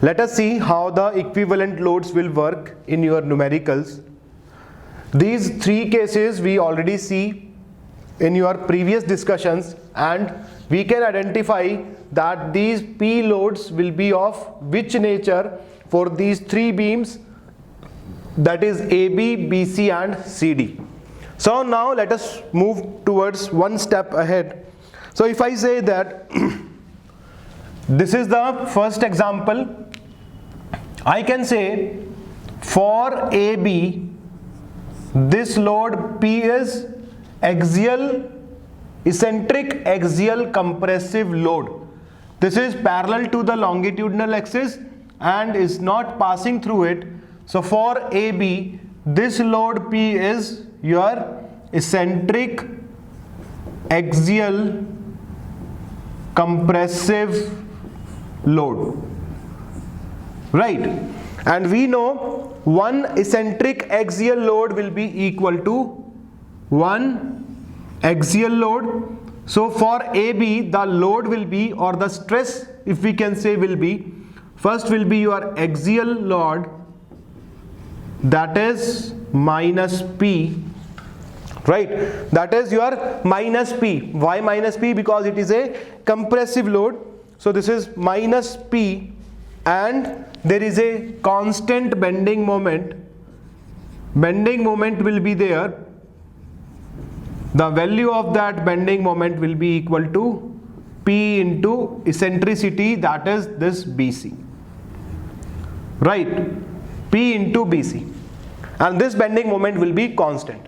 Let us see how the equivalent loads will work in your numericals. These three cases we already see in your previous discussions, and we can identify that these P loads will be of which nature for these three beams, that is AB, BC and CD. So now let us move towards one step ahead. So if I say that this is the first example, I can say for AB this load P is axial, eccentric axial compressive load. This is parallel to the longitudinal axis and is not passing through it. So for AB, this load P is your eccentric axial compressive load, right? And we know one eccentric axial load will be equal to one axial load. So for AB, the load will be, or the stress if we can say, will be, first will be your axial load, that is minus P, right? That is your minus P. Why minus P? Because it is a compressive load. So this is minus P, and there is a constant bending moment. Bending moment will be there. The value of that bending moment will be equal to P into eccentricity, that is this BC, right? P into BC, and this bending moment will be constant.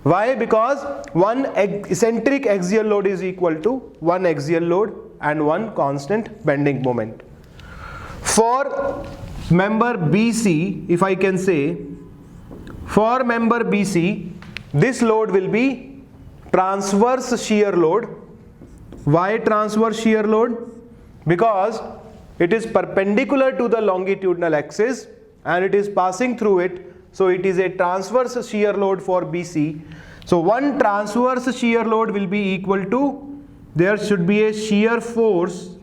Why? Because one eccentric axial load is equal to one axial load and one constant bending moment. For member BC, if I can say, for member BC, this load will be transverse shear load. Why transverse shear load? Because it is perpendicular to the longitudinal axis and it is passing through it, so it is a transverse shear load for BC. So one transverse shear load will be equal to, there should be a shear force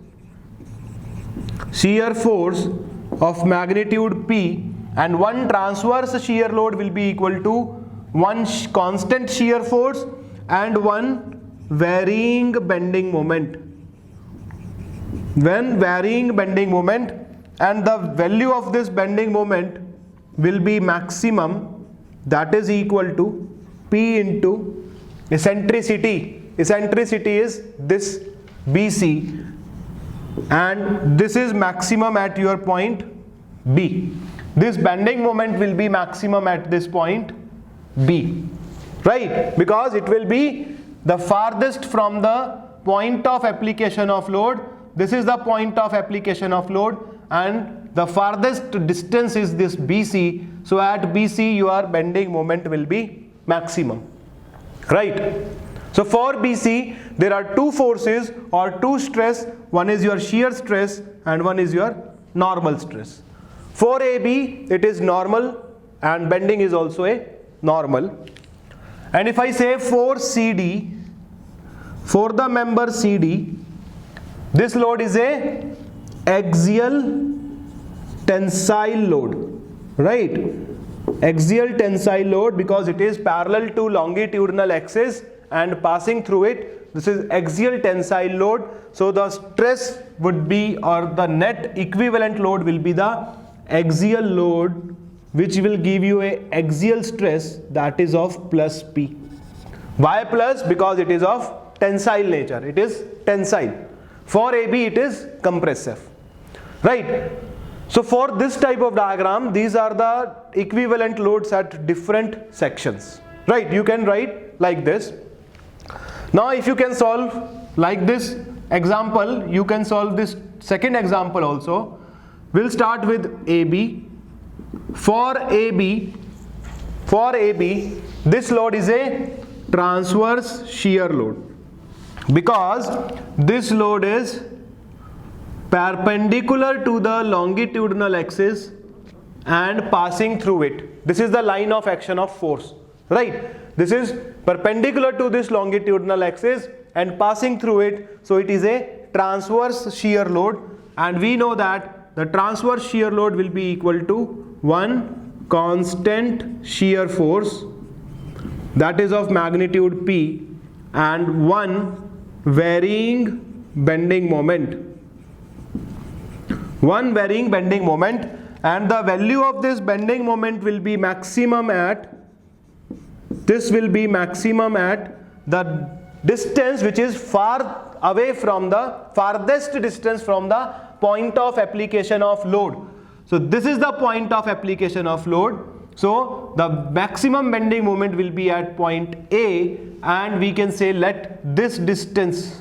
of magnitude P, and one transverse shear load will be equal to one constant shear force and one varying bending moment. When varying bending moment, and the value of this bending moment will be maximum, that is equal to P into eccentricity. Eccentricity is this BC, and this is maximum at your point B. This bending moment will be maximum at this point B, right? Because it will be the farthest from the point of application of load. This is the point of application of load, and the farthest distance is this BC. So at BC your bending moment will be maximum, right? So for BC there are two forces or two stress. One is your shear stress and one is your normal stress. For AB it is normal and bending is also a normal. And if I say for CD, for the member CD, this load is a axial tensile load, right? Axial tensile load, because it is parallel to longitudinal axis and passing through it. This is axial tensile load. So the stress would be, or the net equivalent load will be the axial load, which will give you a axial stress, that is of plus P. Why plus? Because it is of tensile nature. It is tensile. For AB it is compressive, right? So for this type of diagram, these are the equivalent loads at different sections, right? You can write like this. Now if you can solve like this example, you can solve this second example also. We'll start with AB. For AB, this load is a transverse shear load, because this load is perpendicular to the longitudinal axis and passing through it. This is the line of action of force, right? This is perpendicular to this longitudinal axis and passing through it, so it is a transverse shear load. And we know that the transverse shear load will be equal to one constant shear force that is of magnitude P and one varying bending moment. One varying bending moment, and the value of this bending moment will be maximum at, this will be maximum at the distance which is far away from the farthest distance from the point of application of load. So this is the point of application of load. So the maximum bending moment will be at point A, and we can say let this distance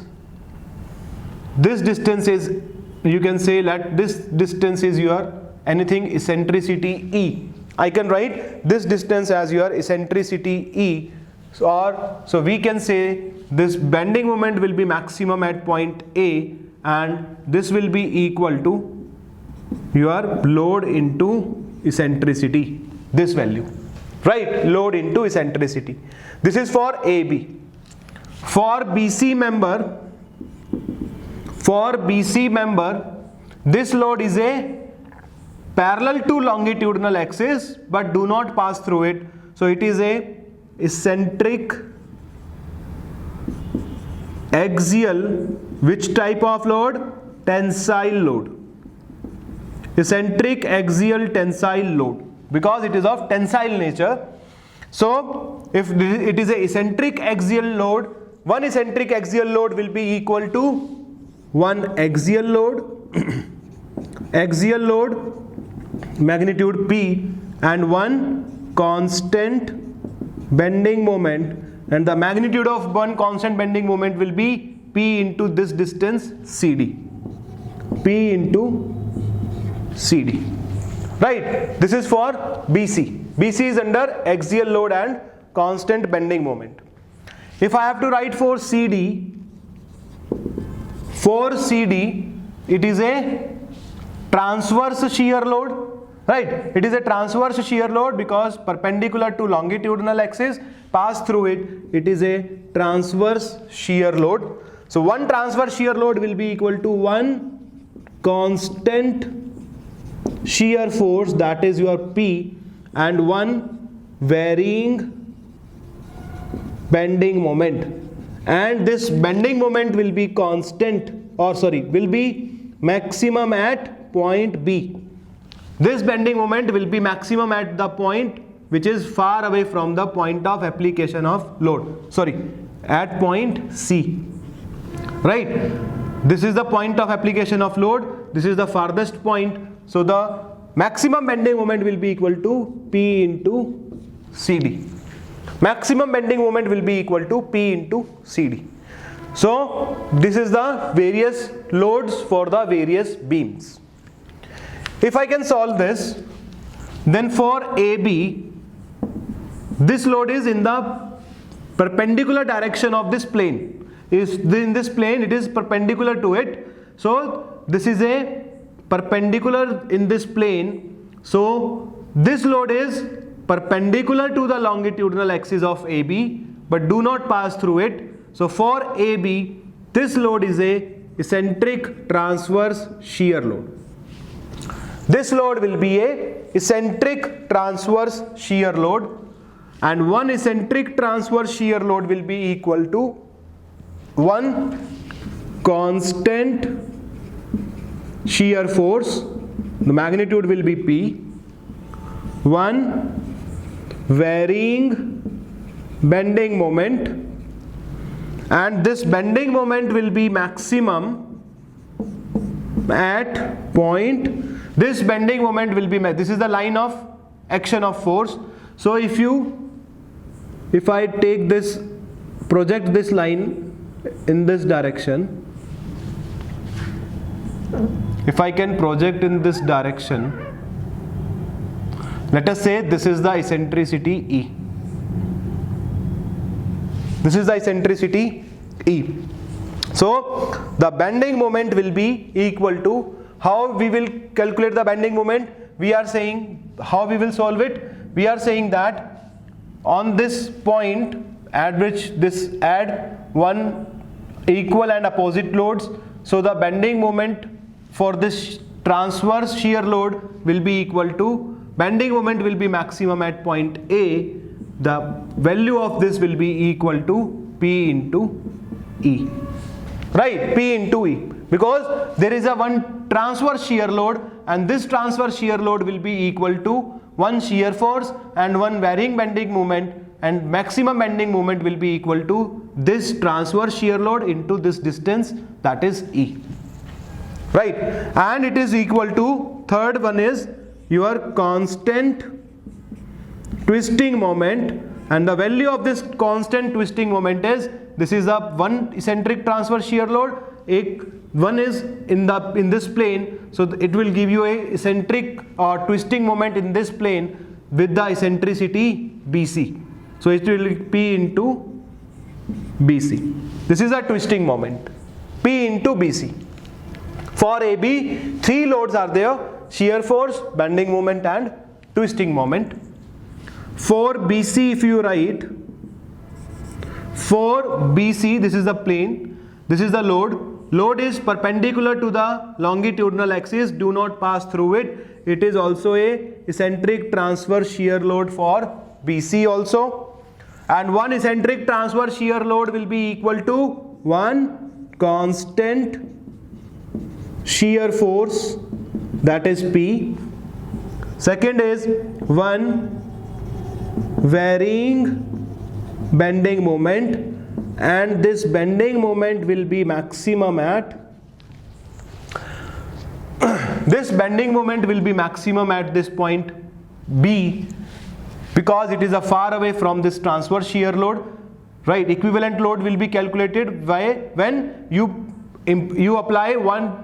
is, you can say let this distance is your anything eccentricity E. I can write this distance as your eccentricity E, so we can say this bending moment will be maximum at point A, and this will be equal to your load into eccentricity, this value, right? Load into eccentricity. This is for AB. For BC member, this load is a parallel to longitudinal axis but do not pass through it. So it is a eccentric axial, which type of load? Tensile load. Eccentric axial tensile load, because it is of tensile nature. So if it is a eccentric axial load, one eccentric axial load will be equal to one axial load axial load magnitude P and one constant bending moment, and the magnitude of one constant bending moment will be P into this distance CD. P into CD, right? This is for BC. BC is under axial load and constant bending moment. If I have to write for CD, it is a transverse shear load, right? It is a transverse shear load because perpendicular to longitudinal axis, pass through it, it is a transverse shear load. So one transverse shear load will be equal to one constant shear force, that is your P, and one varying bending moment, and this bending moment will be will be maximum at point B. This bending moment will be maximum at the point which is far away from the point of application of load, at point C, right? This is the point of application of load, this is the farthest point, so the maximum bending moment will be equal to P into CD. Maximum bending moment will be equal to P into CD. So this is the various loads for the various beams. If I can solve this, then for AB, this load is in the perpendicular direction of this plane. In this plane, it is perpendicular to it. So this is a perpendicular in this plane. So this load is perpendicular to the longitudinal axis of AB but do not pass through it. So for AB, this load is a eccentric transverse shear load. This load will be a eccentric transverse shear load, and one eccentric transverse shear load will be equal to one constant shear force, the magnitude will be P, one varying bending moment, and this bending moment will be maximum at point. This bending moment will be, this is the line of action of force. So if I take this, project this line in this direction, if I can project in this direction, let us say this is the eccentricity E. This is the eccentricity E. So the bending moment will be equal to, how we will calculate the bending moment? We are saying, how we will solve it? We are saying that on this point at which this add one equal and opposite loads, so the bending moment for this transverse shear load will be equal to, bending moment will be maximum at point A, the value of this will be equal to P into E. Right, P into E, because there is a one transverse shear load, and this transverse shear load will be equal to one shear force and one varying bending moment, and maximum bending moment will be equal to this transverse shear load into this distance, that is E. Right, and it is equal to, third one is your constant twisting moment, and the value of this constant twisting moment is, this is a one eccentric transverse shear load, one is in this plane, so it will give you a eccentric or twisting moment in this plane with the eccentricity BC. So it will be P into BC. This is a twisting moment, P into BC. For AB, three loads are there: shear force, bending moment and twisting moment. For BC, if you write, for BC, this is the plane, this is the load. Load is perpendicular to the longitudinal axis, do not pass through it. It is also a eccentric transverse shear load for BC also. And one eccentric transverse shear load will be equal to one constant shear force, that is P. Second is one varying bending moment, and this bending moment will be maximum at this point B, because it is a far away from this transverse shear load. Right, equivalent load will be calculated when you apply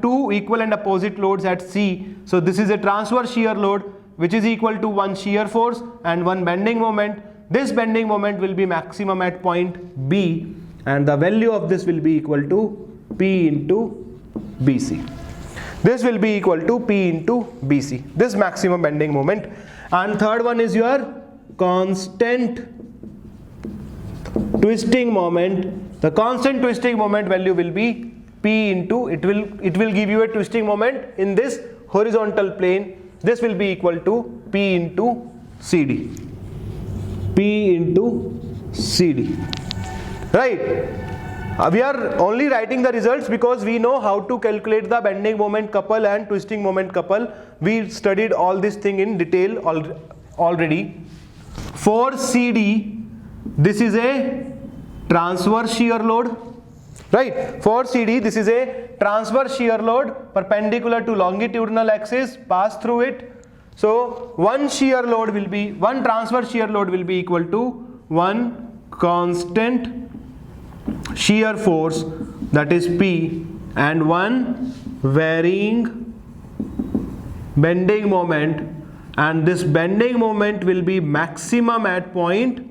two equal and opposite loads at C. So this is a transverse shear load which is equal to one shear force and one bending moment. This bending moment will be maximum at point B, and the value of this will be equal to P into BC. This will be equal to P into BC, this maximum bending moment. And third one is your constant twisting moment. The constant twisting moment value will be P into, it will give you a twisting moment in this horizontal plane. This will be equal to P into CD. P into CD. Right. We are only writing the results because we know how to calculate the bending moment couple and twisting moment couple. We studied all this thing in detail already. For CD, this is a transverse shear load. Right, for CD, this is a transverse shear load perpendicular to longitudinal axis, pass through it. So one transverse shear load will be equal to one constant shear force, that is P, and one varying bending moment, and this bending moment will be maximum at point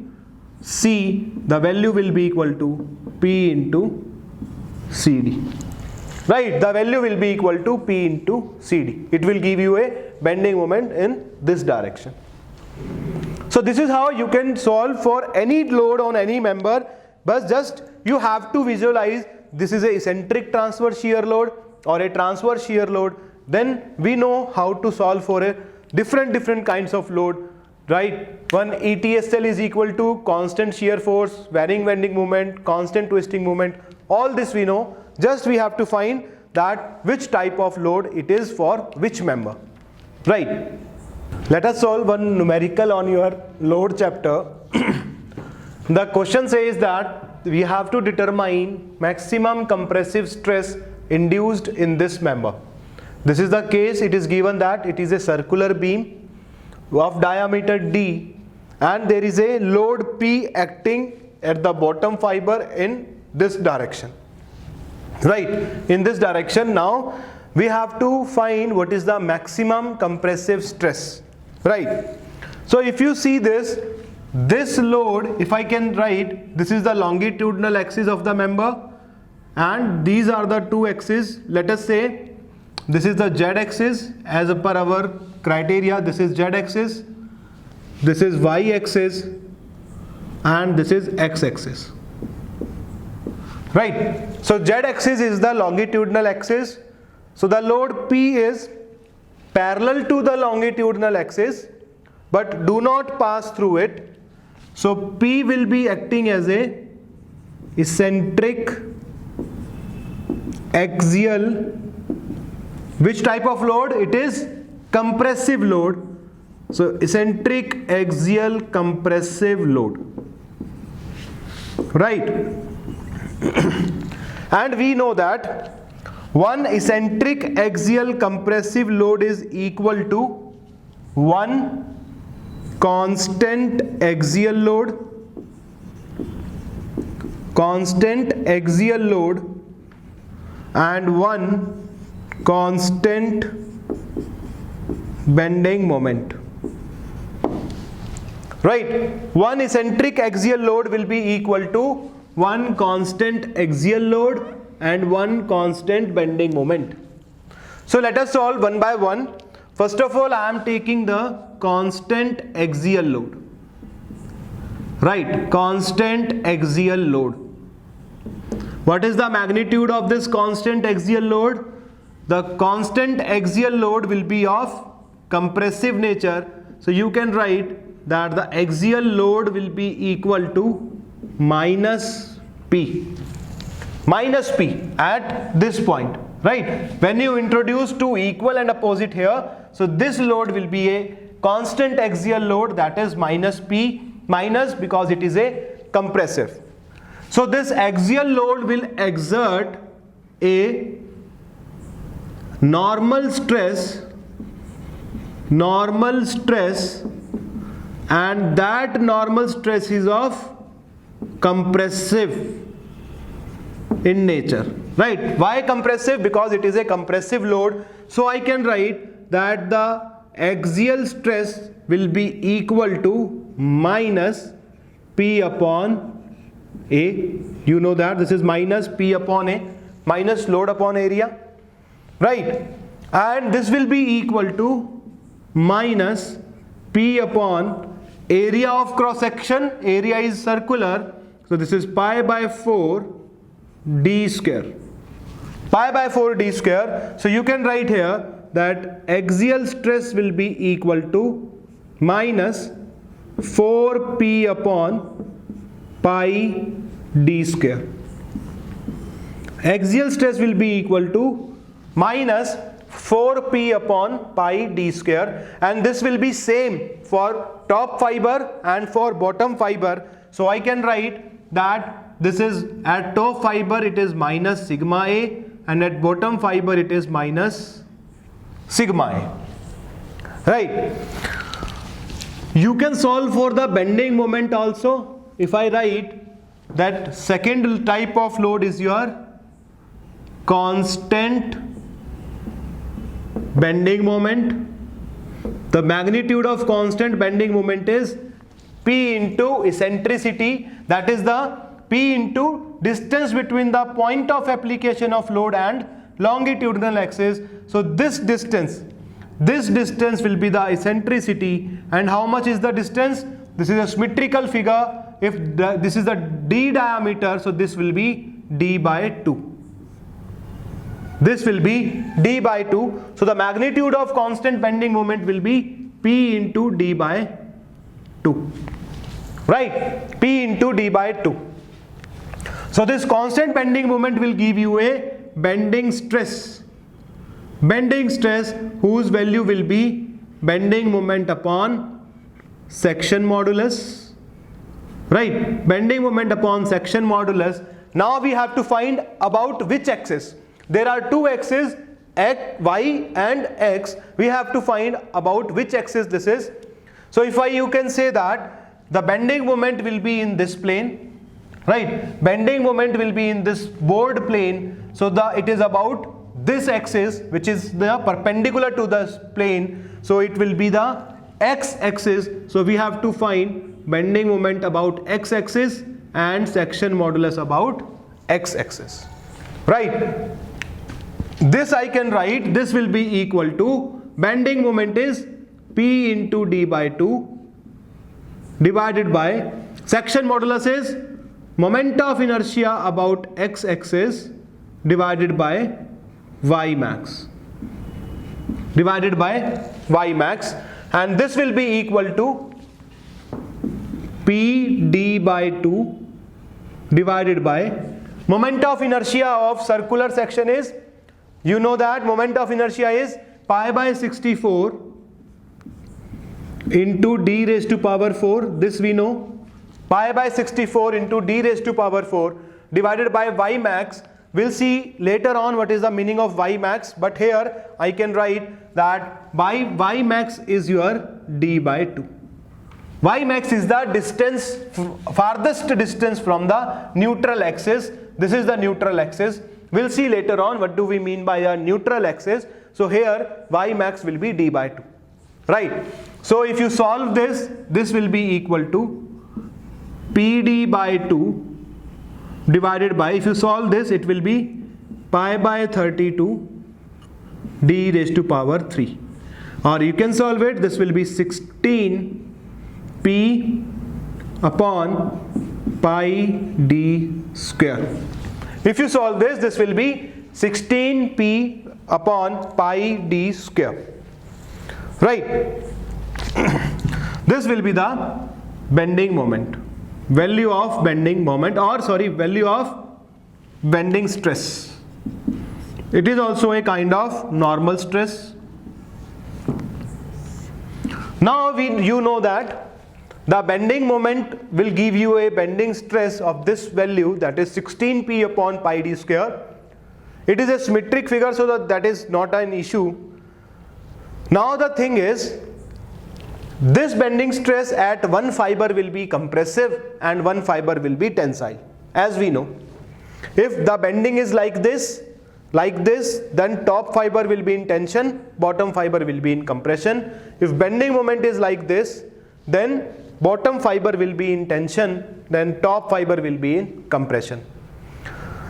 C. The value will be equal to P into CD. Right, the value will be equal to P into CD. It will give you a bending moment in this direction. So this is how you can solve for any load on any member, but just you have to visualize this is a eccentric transverse shear load or a transverse shear load. Then we know how to solve for a different kinds of load. Right, one ETSL is equal to constant shear force, varying bending moment, constant twisting moment. All this we know, just we have to find that which type of load it is for which member. Right. Let us solve one numerical on your load chapter. The question says that we have to determine maximum compressive stress induced in this member. This is the case. It is given that it is a circular beam of diameter D, and there is a load P acting at the bottom fiber in this direction. Right, in this direction. Now we have to find what is the maximum compressive stress. Right, so if you see this load, if I can write, this is the longitudinal axis of the member, and these are the two axes. Let us say this is the Z axis as per our criteria. This is Z axis, this is Y axis, and this is X axis. Right, so Z axis is the longitudinal axis. So the load P is parallel to the longitudinal axis but do not pass through it. So P will be acting as a eccentric axial, which type of load? It is compressive load. So eccentric axial compressive load, right? And we know that one eccentric axial compressive load is equal to one constant axial load, and one constant bending moment, right? One eccentric axial load will be equal to one constant axial load and one constant bending moment. So let us solve one by one. First of all, I am taking the constant axial load, right? Constant axial load. What is the magnitude of this constant axial load? The constant axial load will be of compressive nature. So you can write that the axial load will be equal to minus P at this point, right? When you introduce two equal and opposite here, so this load will be a constant axial load, that is minus P, minus because it is a compressive. So this axial load will exert a normal stress, and that normal stress is of compressive in nature, right? Why compressive? Because it is a compressive load. So I can write that the axial stress will be equal to minus P upon A. You know that this is minus P upon A, minus load upon area, right? And this will be equal to minus P upon area of cross section. Area is circular, so this is pi by 4 d square. Pi by 4 d square. So you can write here that axial stress will be equal to minus 4p upon pi d square. Axial stress will be equal to minus 4p upon pi d square, and this will be same for top fiber and for bottom fiber. So I can write that this is at top fiber it is minus sigma A, and at bottom fiber it is minus sigma A, right? You can solve for the bending moment also. If I write that second type of load is your constant bending moment. The magnitude of constant bending moment is P into eccentricity, that is the P into distance between the point of application of load and longitudinal axis. So this distance will be the eccentricity. And how much is the distance? This is a symmetrical figure. If this is the d diameter, so this will be d by 2. This will be d by 2. So the magnitude of constant bending moment will be P into d by 2. Right? P into d by 2. So this constant bending moment will give you a bending stress. Bending stress whose value will be bending moment upon section modulus. Right? Bending moment upon section modulus. Now we have to find about which axis. There are two axes, y and x. We have to find about which axis this is. So if you can say that the bending moment will be in this plane, right? Bending moment will be in this board plane. So it is about this axis, which is the perpendicular to this plane. So it will be the x axis. So we have to find bending moment about x axis and section modulus about x axis, right? This I can write, this will be equal to bending moment is P into d by 2 divided by section modulus is moment of inertia about x axis divided by y max. divided by y max, and this will be equal to P d by 2 divided by moment of inertia of circular section is, you know that moment of inertia is pi by 64 into d raised to power 4, this we know, pi by 64 into d raised to power 4 divided by y max. We'll see later on what is the meaning of y max, but here I can write that by y max is your d by 2. Y max is the distance, farthest distance from the neutral axis. This is the neutral axis. We'll see later on what do we mean by a neutral axis. So here y max will be d by 2, right? So if you solve this, this will be equal to Pd by 2 divided by, if you solve this, it will be pi by 32 d raised to power 3, or you can solve it, this will be 16 p upon pi d square. If you solve this, this will be 16 p upon pi d square, right? This will be the bending moment, value of bending moment, or sorry, value of bending stress. It is also a kind of normal stress. Now you know that the bending moment will give you a bending stress of this value, that is 16 p upon pi d square. It is a symmetric figure, so that is not an issue. Now the thing is, this bending stress at one fiber will be compressive and one fiber will be tensile, as we know. If the bending is like this, then top fiber will be in tension, bottom fiber will be in compression. If bending moment is like this, then bottom fiber will be in tension, then top fiber will be in compression.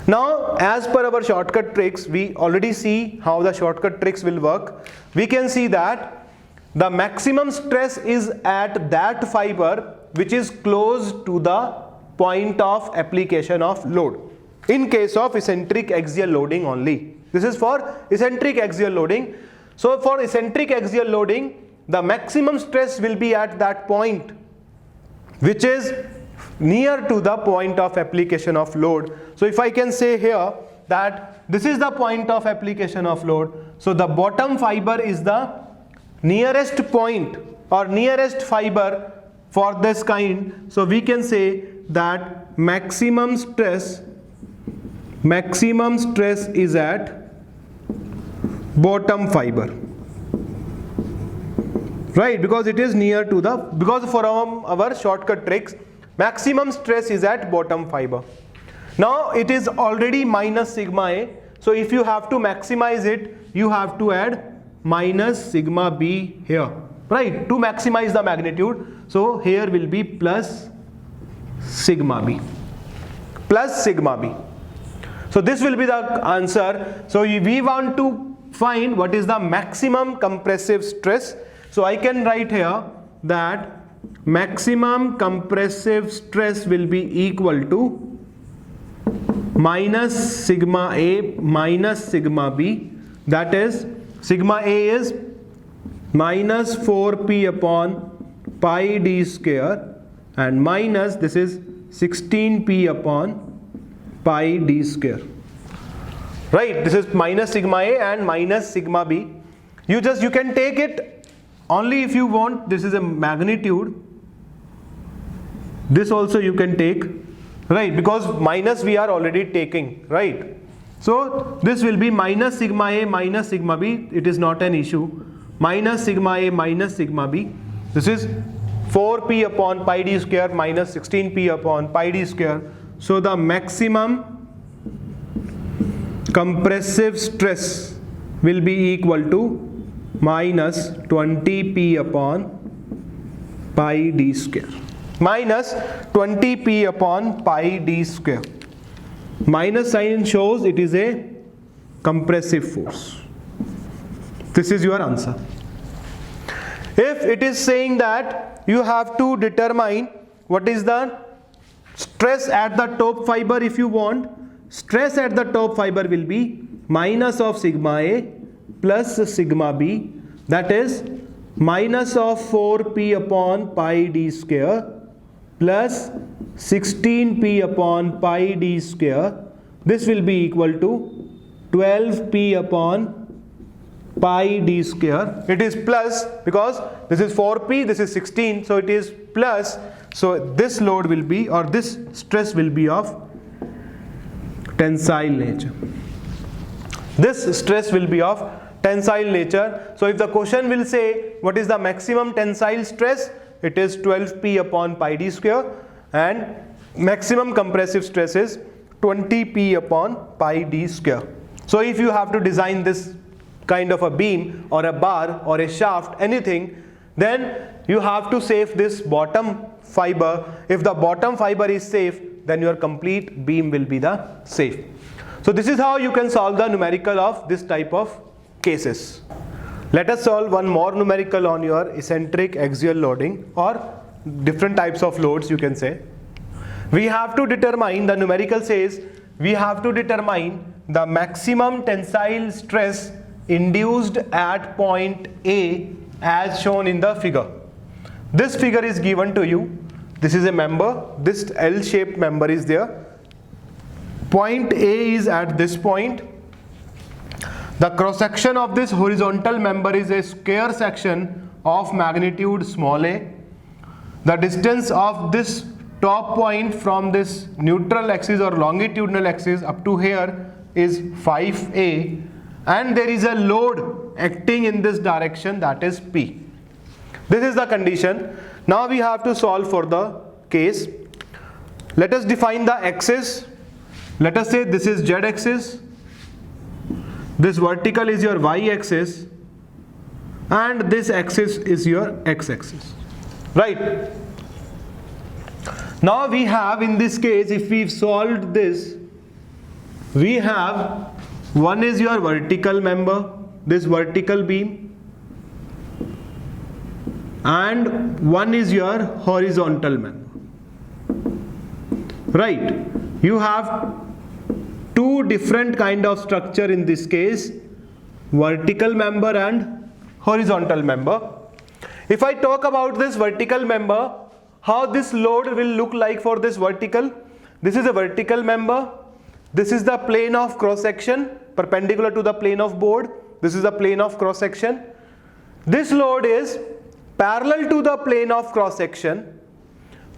Now, as per our shortcut tricks, we already see how the shortcut tricks will work. We can see that the maximum stress is at that fiber which is close to the point of application of load, in case of eccentric axial loading only. This is for eccentric axial loading. So for eccentric axial loading, the maximum stress will be at that point which is near to the point of application of load. So if I can say here that this is the point of application of load, so the bottom fiber is the nearest point or nearest fiber for this kind. So we can say that maximum stress is at bottom fiber, right? Because it is near to the, because for our shortcut tricks, maximum stress is at bottom fiber. Now it is already minus sigma A, so if you have to maximize it, you have to add minus sigma B here, right, to maximize the magnitude. So here will be plus sigma B, So this will be the answer. So we want to find what is the maximum compressive stress. So I can write here that maximum compressive stress will be equal to minus sigma A minus sigma B, that is sigma A is minus 4p upon pi d square and minus this is 16p upon pi d square, right? This is minus sigma A and minus sigma B. You can take it only if you want. This is a magnitude. This also you can take, right? Because minus we are already taking, right? So this will be minus sigma A minus sigma B. It is not an issue. Minus sigma A minus sigma B. This is 4p upon pi d square minus 16p upon pi d square. So the maximum compressive stress will be equal to minus 20p upon pi d square. Minus 20p upon pi d square. Minus sign shows it is a compressive force. This is your answer. If it is saying that you have to determine what is the stress at the top fiber, if you want, stress at the top fiber will be minus of sigma A plus sigma b, that is minus of 4p upon pi d square plus 16p upon pi d square. This will be equal to 12p upon pi d square. It is plus because this is 4p, this is 16, so it is plus. So this load will be, or this stress will be of tensile nature. This stress will be of tensile nature. So if the question will say what is the maximum tensile stress, it is 12p upon pi d square, and maximum compressive stress is 20p upon pi d square. So if you have to design this kind of a beam or a bar or a shaft, anything, then you have to save this bottom fiber. If the bottom fiber is safe, then your complete beam will be the safe. So this is how you can solve the numerical of this type of cases. Let us solve one more numerical on your eccentric axial loading, or different types of loads you can say. We have to determine, the numerical says, we have to determine the maximum tensile stress induced at point A as shown in the figure. This figure is given to you. This is a member, this L-shaped member is there. Point A is at this point. The cross section of this horizontal member is a square section of magnitude small a. The distance of this top point from this neutral axis or longitudinal axis up to here is 5a, and there is a load acting in this direction, that is P. This is the condition. Now we have to solve for the case. Let us define the axis. Let us say this is Z axis, this vertical is your Y axis, and this axis is your X axis, right? Now we have, in this case, if we've solved this, we have one is your vertical member, this vertical beam, and one is your horizontal member, right? You have two different kind of structure in this case, vertical member and horizontal member. If I talk about this vertical member, how this load will look like for this vertical. This is a vertical member. This is the plane of cross section perpendicular to the plane of board. This is the plane of cross section. This load is parallel to the plane of cross section,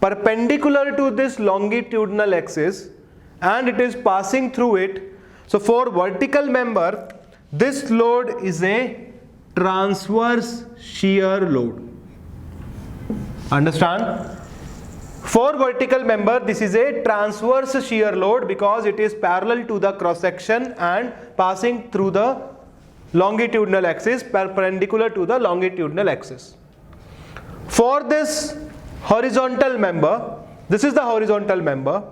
perpendicular to this longitudinal axis, and it is passing through it. So for vertical member, this load is a transverse shear load. Understand? For vertical member, this is a transverse shear load because it is parallel to the cross section and passing through the longitudinal axis, perpendicular to the longitudinal axis. For this horizontal member, this is the horizontal member,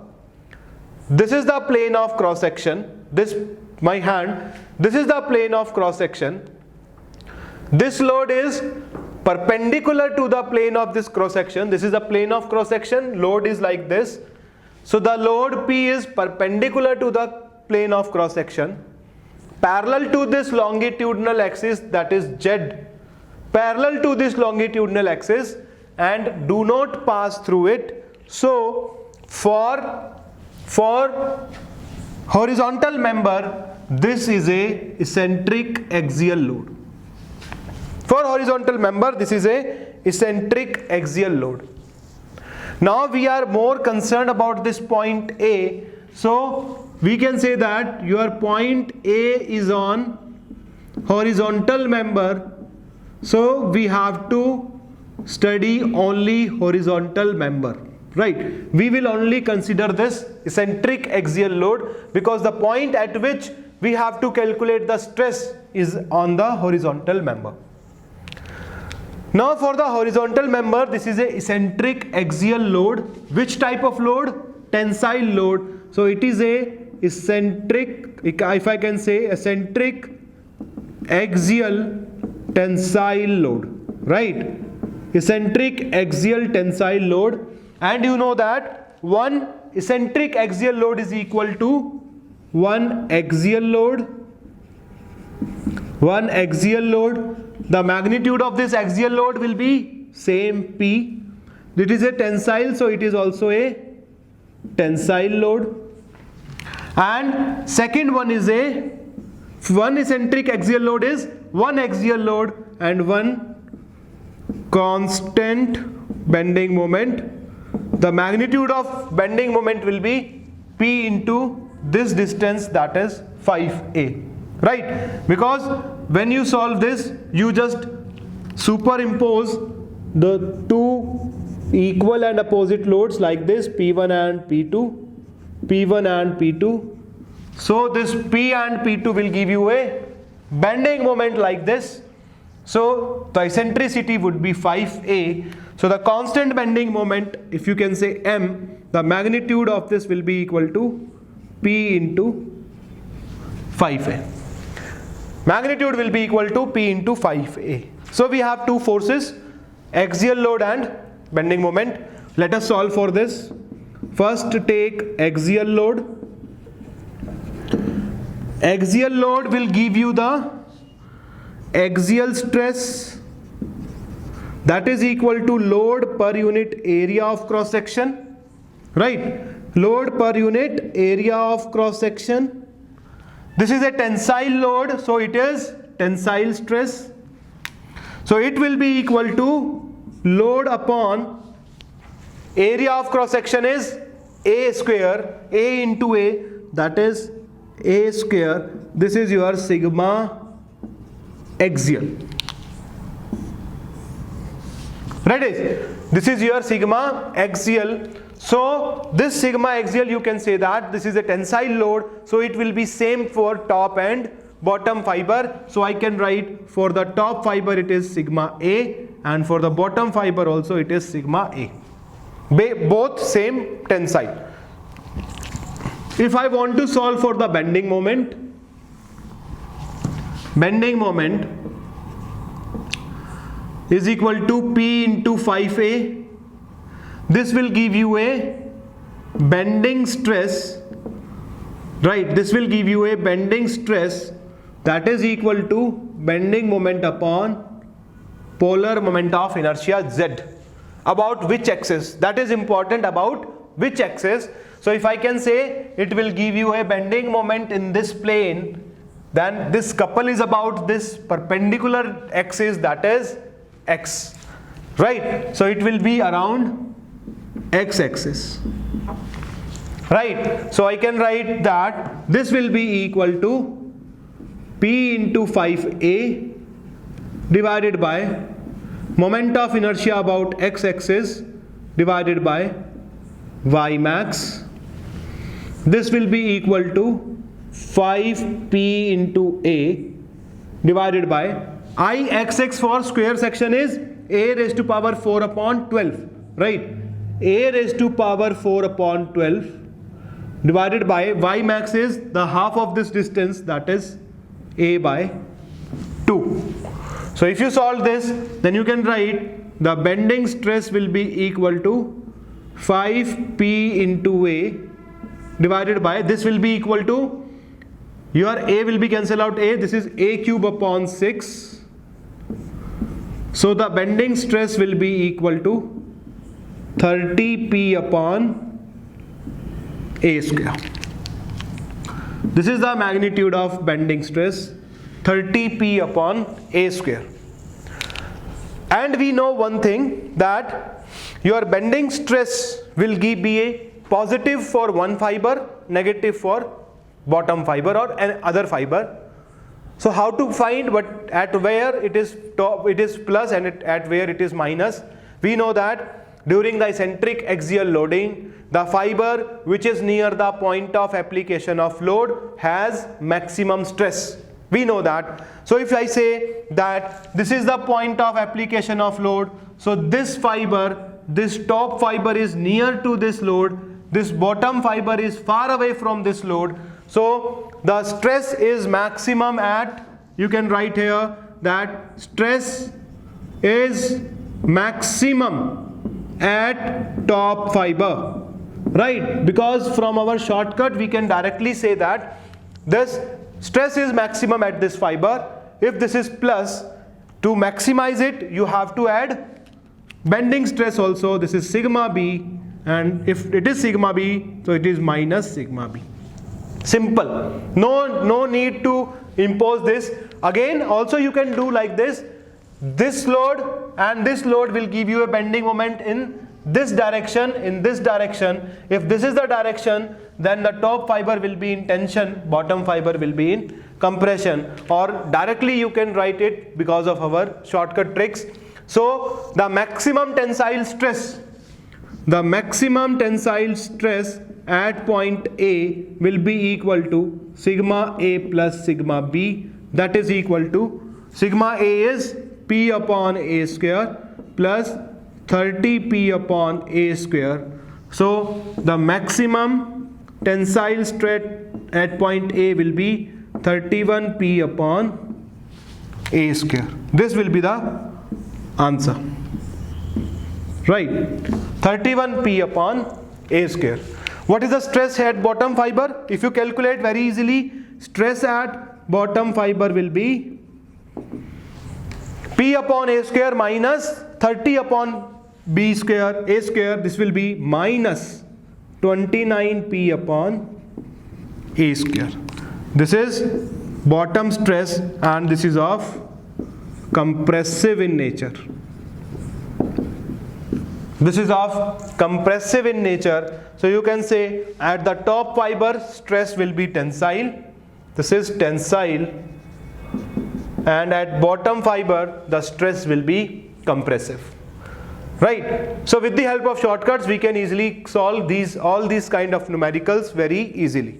this is the plane of cross section, this my hand, this is the plane of cross section. This load is perpendicular to the plane of this cross section. This is the plane of cross section, load is like this. So the load P is perpendicular to the plane of cross section, parallel to this longitudinal axis, that is Z, parallel to this longitudinal axis, and do not pass through it. So for horizontal member, this is a eccentric axial load. For horizontal member, this is a eccentric axial load. Now we are more concerned about this point A. So we can say that your point A is on horizontal member. So we have to study only horizontal member, right? We will only consider this eccentric axial load because the point at which we have to calculate the stress is on the horizontal member. Now for the horizontal member, this is a eccentric axial load. Which type of load? Tensile load. So it is a eccentric, if I can say, eccentric axial tensile load, right? Eccentric axial tensile load. And you know that one eccentric axial load is equal to one axial load one axial load. The magnitude of this axial load will be same P. It is a tensile, so it is also a tensile load. And second one is one eccentric axial load is one axial load and one constant bending moment. The magnitude of bending moment will be P into this distance, that is 5a, right? Because when you solve this, you just superimpose the two equal and opposite loads like this, P1 and P2, P1 and P2. So this P and P2 will give you a bending moment like this. So the eccentricity would be 5a. So the constant bending moment, if you can say M, the magnitude of this will be equal to P into 5a. Magnitude will be equal to P into 5a. So we have two forces, axial load and bending moment. Let us solve for this. First take axial load. Axial load will give you the axial stress, that is equal to load per unit area of cross section, right? Load per unit area of cross section. This is a tensile load, so it is tensile stress. So it will be equal to load upon area of cross section is A square, A into A, that is A square. This is your sigma axial. Right? This is your sigma axial. So this sigma axial, you can say that this is a tensile load, so it will be same for top and bottom fiber. So I can write for the top fiber it is sigma A, and for the bottom fiber also it is sigma A. Both same tensile. If I want to solve for the bending moment is equal to P into 5a. This will give you a bending stress, right? This will give you a bending stress that is equal to bending moment upon polar moment of inertia Z. About which axis? That is important, about which axis. So if I can say it will give you a bending moment in this plane, then this couple is about this perpendicular axis, that is X, right? So it will be around X axis, right? So I can write that this will be equal to P into 5a divided by moment of inertia about X axis divided by Y max. This will be equal to 5p into a divided by Ixx for square section is a raised to power 4 upon 12, right? A raised to power 4 upon 12 divided by Y max is the half of this distance, that is a by 2. So if you solve this, then you can write the bending stress will be equal to 5p into a divided by, this will be equal to, your a will be cancelled out a, this is a cube upon 6. So the bending stress will be equal to 30p upon a square. This is the magnitude of bending stress, 30p upon a square. And we know one thing, that your bending stress will be a positive for one fiber, negative for bottom fiber or other fiber. So how to find what at where it is top, it is plus, and at where it is minus? We know that during the eccentric axial loading, the fiber which is near the point of application of load has maximum stress. We know that. So if I say that this is the point of application of load, so this fiber, this top fiber is near to this load, this bottom fiber is far away from this load. So the stress is maximum at, you can write here that stress is maximum at top fiber, right? Because from our shortcut we can directly say that this stress is maximum at this fiber if this is plus, to maximize it, you have to add bending stress also. This is sigma b, and if it is sigma b, so it is minus sigma b. Simple. No need to impose this. Again, also you can do like this. This load and this load will give you a bending moment in this direction, in this direction. If this is the direction, then the top fiber will be in tension, bottom fiber will be in compression, or directly you can write it because of our shortcut tricks. So the maximum tensile stress at point A will be equal to sigma A plus sigma B, that is equal to sigma A is P upon A square plus 30P upon A square. So the maximum tensile stress at point A will be 31P upon A square. This will be the answer. Right, 31P upon A square. What is the stress at bottom fiber? If you calculate very easily, stress at bottom fiber will be P upon A square minus 30 upon B square, A square. This will be minus 29P upon A square. This is bottom stress, and this is of compressive in nature. This is of compressive in nature. So you can say at the top fiber stress will be tensile. This is tensile. And at bottom fiber the stress will be compressive. Right. So with the help of shortcuts we can easily solve all these kind of numericals very easily.